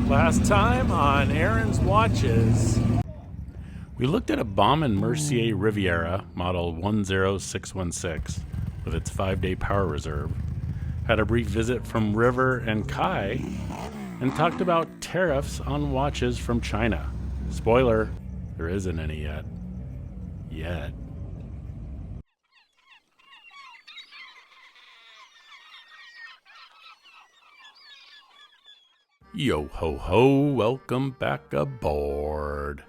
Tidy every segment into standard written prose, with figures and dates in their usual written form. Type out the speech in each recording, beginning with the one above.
Last time on Aaron's Watches, we looked at a Baume & Mercier Riviera model 10616 with its 5-day power reserve, had a brief visit from River and Kai, and talked about tariffs on watches from China. Spoiler, there isn't any yet. Yo ho ho, welcome back aboard.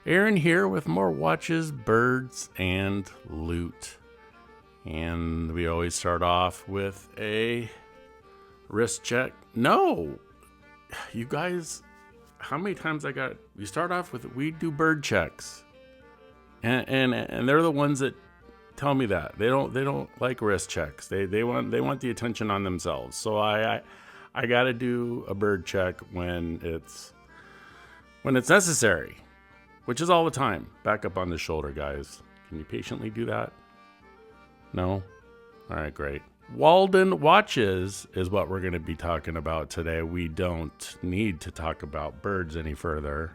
Aaron here with more watches, birds, and loot. And we always start off with a wrist check. No! You guys, how many times we start off with, we do bird checks. And they're the ones that tell me that. They don't like wrist checks. They want the attention on themselves. So I got to do a bird check when it's necessary, which is all the time. Back up on the shoulder, guys. Can you patiently do that? No? All right, great. Walden watches is what we're going to be talking about today. We don't need to talk about birds any further.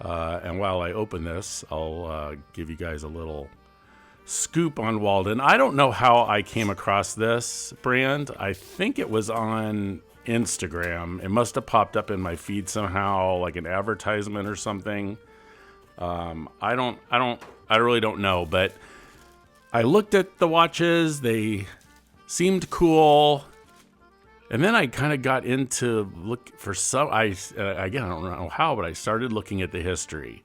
And while I open this, I'll give you guys a little scoop on Walden. I don't know how I came across this brand. I think it was on Instagram. It must have popped up in my feed somehow, like an advertisement or something. I really don't know, but I looked at the watches. They seemed cool. And then I kind of got into look for some, again, I don't know how, but I started looking at the history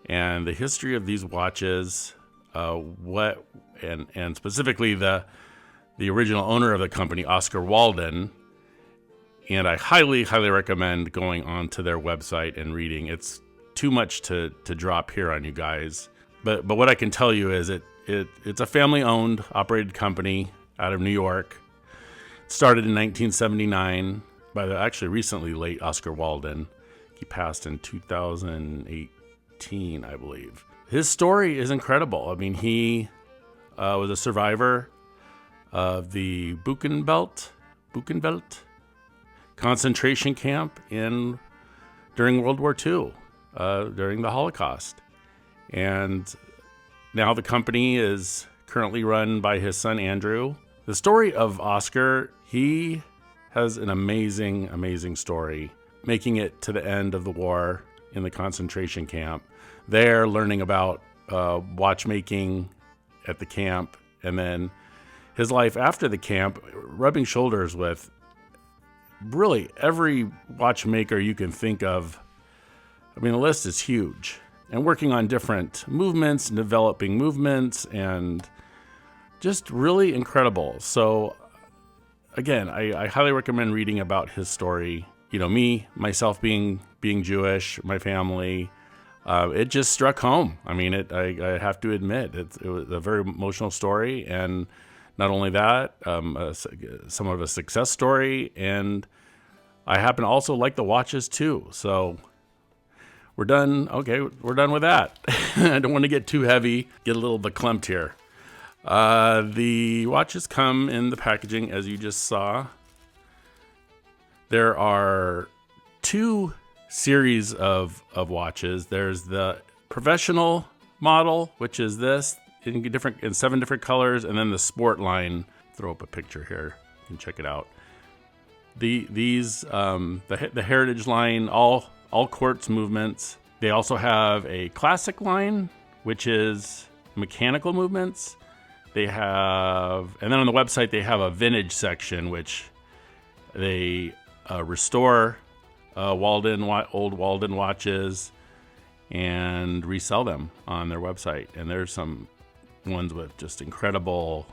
and the history of these watches, and specifically the original owner of the company, Oscar Walden. And I highly, highly recommend going onto their website and reading. It's too much to drop here on you guys. But what I can tell you is it's a family-owned, operated company out of New York. It started in 1979 by the actually recently late Oscar Walden. He passed in 2018, I believe. His story is incredible. I mean, he was a survivor of the Buchenwald concentration camp during World War II, during the Holocaust. And now the company is currently run by his son, Andrew. The story of Oscar, he has an amazing, amazing story, making it to the end of the war in the concentration camp. There, learning about watchmaking at the camp, and then his life after the camp, rubbing shoulders with really every watchmaker you can think of. I mean, the list is huge. And working on different movements, developing movements, and just really incredible. So again, I highly recommend reading about his story. You know, myself being Jewish, my family, it just struck home. I mean, I have to admit, it was a very emotional story. And not only that, somewhat of a success story. And I happen to also like the watches too. So we're done. Okay, we're done with that. I don't want to get too heavy, get a little verklempt here. The watches come in the packaging, as you just saw. There are two series of watches. There's the professional model, which is this in 7 different colors, and then the sport line. Throw up a picture here. You can check it out. The heritage line, all quartz movements. They also have a classic line, which is mechanical movements. They have, and then on the website, they have a vintage section, which they restore old Walden watches and resell them on their website. And there's some ones with just incredible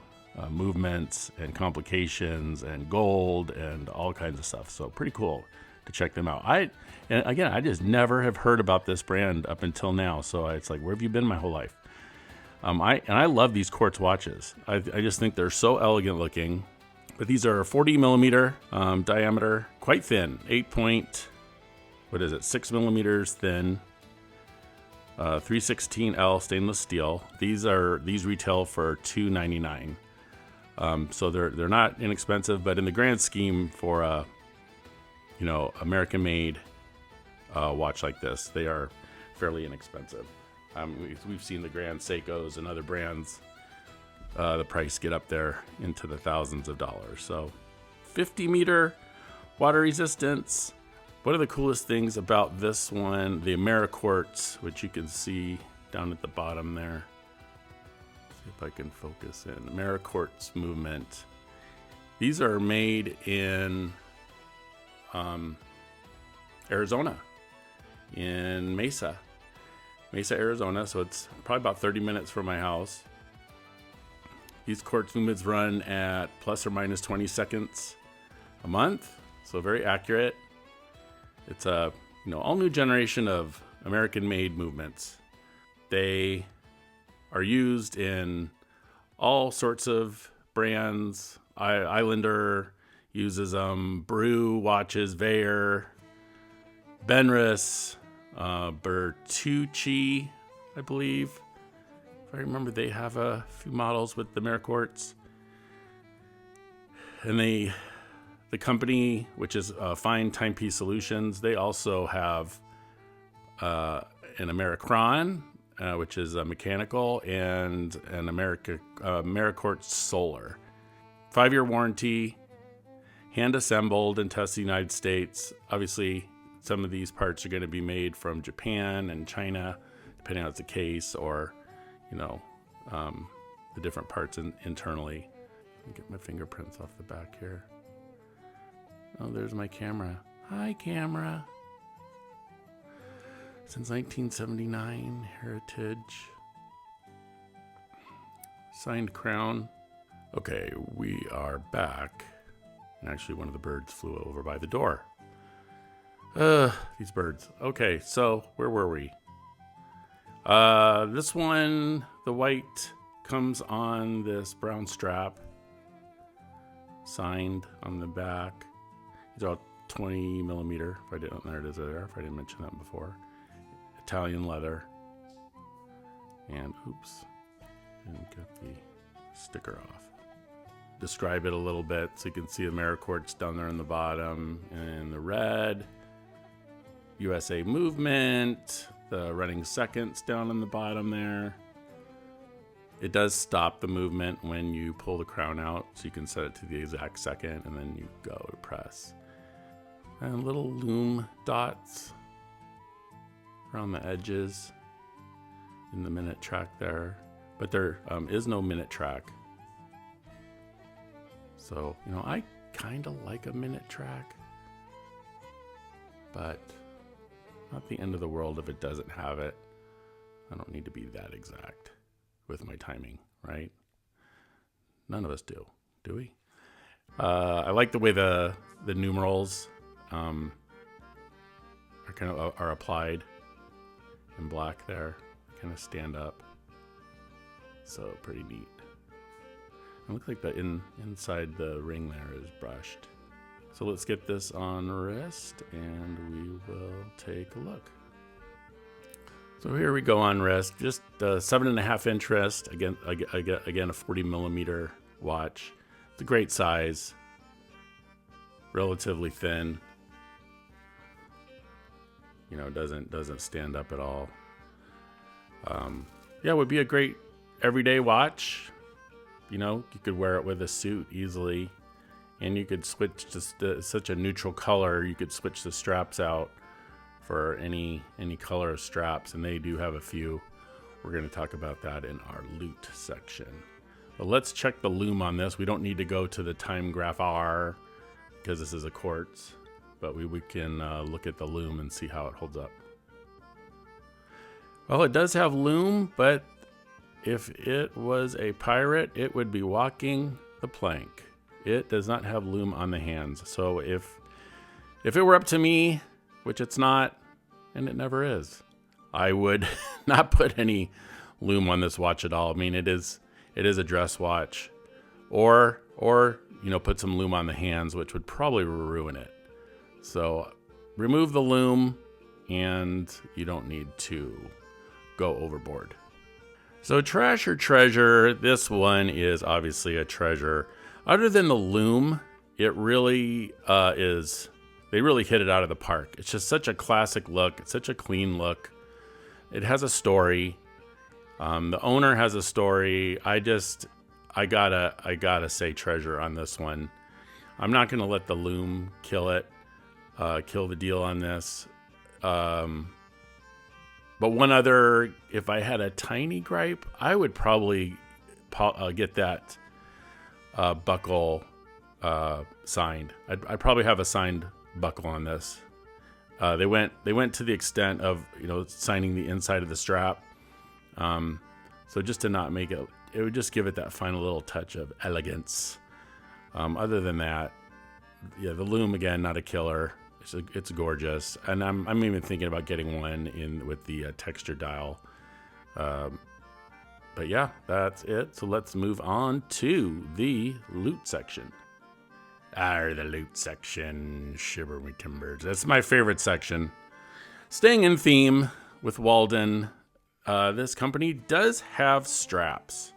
movements and complications and gold and all kinds of stuff. So pretty cool to check them out. I just never have heard about this brand up until now. So it's like, where have you been my whole life? I love these quartz watches. I just think they're so elegant looking. But these are 40 millimeter diameter, quite thin, 6 millimeters thin, 316L stainless steel. These retail for $299. So they're not inexpensive, but in the grand scheme for a American-made watch like this. They are fairly inexpensive. We've seen the Grand Seikos and other brands, the price get up there into the thousands of dollars. So 50-meter water resistance. One of the coolest things about this one, the AmeriQuartz, which you can see down at the bottom there. See if I can focus in. AmeriQuartz movement. These are made in Arizona, in Mesa, Arizona. So it's probably about 30 minutes from my house. These quartz movements run at plus or minus 20 seconds a month. So very accurate. It's a all new generation of American-made movements. They are used in all sorts of brands. Islander uses them. Brew watches, Veyer, Benris, Bertucci, I believe. If I remember, they have a few models with the AmeriQuartz. And the company, which is Fine Timepiece Solutions, they also have an AmeriQuartz, which is mechanical, and an AmeriQuartz Solar. 5-year warranty, hand assembled and tested in the United States. Obviously, some of these parts are going to be made from Japan and China, depending on if it's a case or, the different parts internally. Let me get my fingerprints off the back here. Oh, there's my camera. Hi, camera. Since 1979, heritage. Signed crown. Okay, we are back. And actually, one of the birds flew over by the door. These birds. Okay, so where were we? This one, the white comes on this brown strap. Signed on the back. These are all 20 millimeter. There it is there, if I didn't mention that before. Italian leather. And oops, didn't get the sticker off. Describe it a little bit so you can see the AmeriQuartz down there in the bottom in the red. USA movement, the running seconds down in the bottom there. It does stop the movement when you pull the crown out, so you can set it to the exact second and then you go to press. And little Lume dots around the edges in the minute track there, but there is no minute track. So, I kind of like a minute track, but not the end of the world if it doesn't have it. I don't need to be that exact with my timing, right? None of us do we? I like the way the numerals are applied in black there, kind of stand up. So pretty neat. It looks like the inside the ring there is brushed. So let's get this on wrist and we will take a look. So here we go on wrist, just a 7.5 inch wrist. Again, a 40 millimeter watch. It's a great size, relatively thin. Doesn't stand up at all. It would be a great everyday watch. You could wear it with a suit easily, and you could switch to such a neutral color. You could switch the straps out for any color of straps, and they do have a few. We're going to talk about that in our loot section. But let's check the lume on this. We don't need to go to the Timegraphaaaar because this is a quartz, but we can look at the lume and see how it holds up. Well, it does have lume, but if it was a pirate, it would be walking the plank. It does not have lume on the hands. So if it were up to me, which it's not, and it never is, I would not put any lume on this watch at all. I mean, it is a dress watch, or put some lume on the hands, which would probably ruin it. So remove the lume, and you don't need to go overboard. So trash or treasure, this one is obviously a treasure. Other than the lume, it really is they really hit it out of the park. It's just such a classic look. It's such a clean look. It has a story. The owner has a story. I gotta say treasure on this one. I'm not gonna let the Lume kill the deal on this. But one other, if I had a tiny gripe, I would probably get that buckle signed. I'd probably have a signed buckle on this. They went to the extent of signing the inside of the strap. So just to not make it would just give it that final little touch of elegance. Other than that, yeah, the Lume again, not a killer. It's gorgeous, and I'm even thinking about getting one in with the texture dial. But yeah, that's it. So let's move on to the loot section. The loot section, shiver me timbers. That's my favorite section. Staying in theme with Walden, this company does have straps,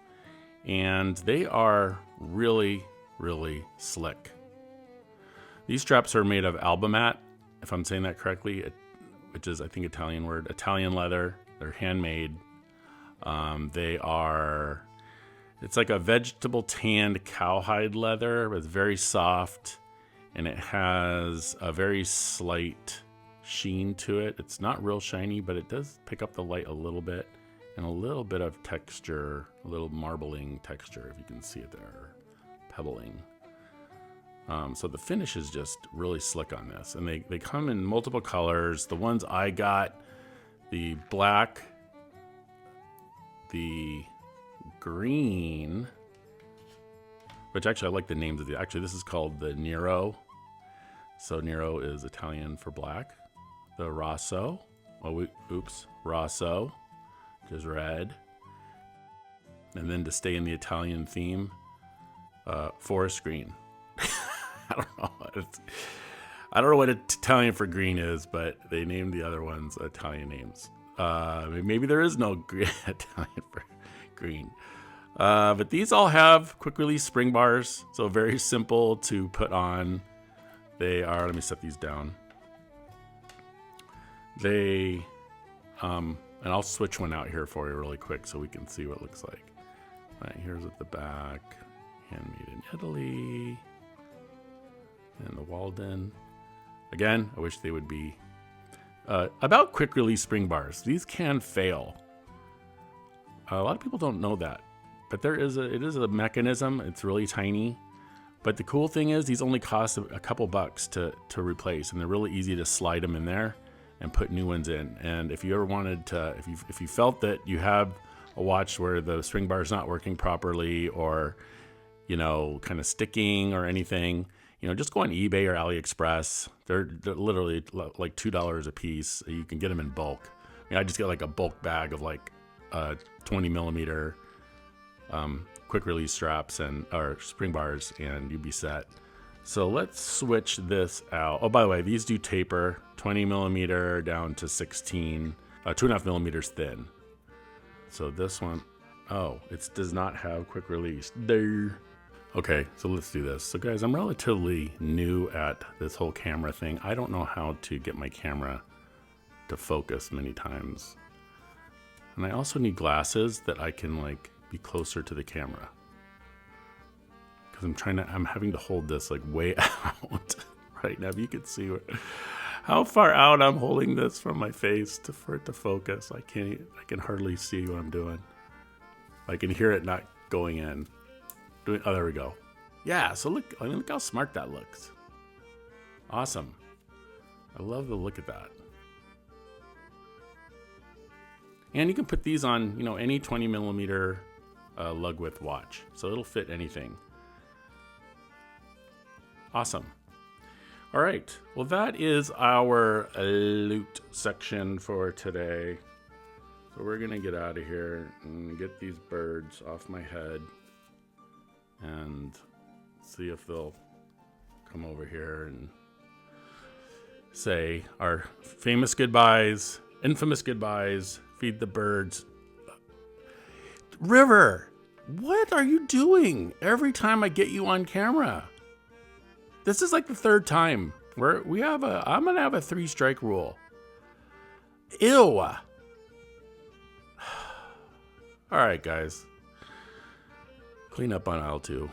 and they are really, really slick. These straps are made of albumat, if I'm saying that correctly, which is, I think, Italian word. Italian leather. They're handmade. It's like a vegetable tanned cowhide leather. It's very soft, and it has a very slight sheen to it. It's not real shiny, but it does pick up the light a little bit, and a little bit of texture, a little marbling texture, if you can see it there, pebbling. So the finish is just really slick on this, and they come in multiple colors. The ones I got, the black, the green, which actually I like the names of the, actually this is called the Nero. So Nero is Italian for black. The Rosso, Rosso, which is red. And then to stay in the Italian theme, forest green. I don't know what Italian for green is, but they named the other ones Italian names. Maybe there is no Italian for green. But these all have quick release spring bars, so very simple to put on. They are, let me set these down. And I'll switch one out here for you really quick so we can see what it looks like. All right, here's at the back, handmade in Italy. And the Walden. Again, I wish they would be about quick release spring bars. These can fail. A lot of people don't know that, but it is a mechanism. It's really tiny, but the cool thing is these only cost a couple bucks to replace, and they're really easy to slide them in there and put new ones in. And if you ever wanted to, if you felt that you have a watch where the spring bar is not working properly, or kind of sticking or anything, just go on eBay or AliExpress. They're literally like $2 a piece. You can get them in bulk. I just get like a bulk bag of like 20 millimeter quick release straps or spring bars, and you'd be set. So let's switch this out. Oh, by the way, these do taper 20 millimeter down to 16, 2.5 millimeters thin. So this one, it does not have quick release. There. Okay, so let's do this. So guys, I'm relatively new at this whole camera thing. I don't know how to get my camera to focus many times. And I also need glasses that I can be closer to the camera. Because I'm having to hold this way out right now. If you can see how far out I'm holding this from my face for it to focus. I can hardly see what I'm doing. I can hear it not going in. Oh, there we go. Yeah, so look how smart that looks. Awesome. I love the look of that. And you can put these on, any 20 millimeter lug width watch. So it'll fit anything. Awesome. All right. Well, that is our loot section for today. So we're going to get out of here and get these birds off my head and see if they'll come over here and say our famous goodbyes, infamous goodbyes, feed the birds. River, what are you doing every time I get you on camera? This is like the third time I'm gonna have a 3-strike rule. Ew. All right, guys. Clean up on aisle 2.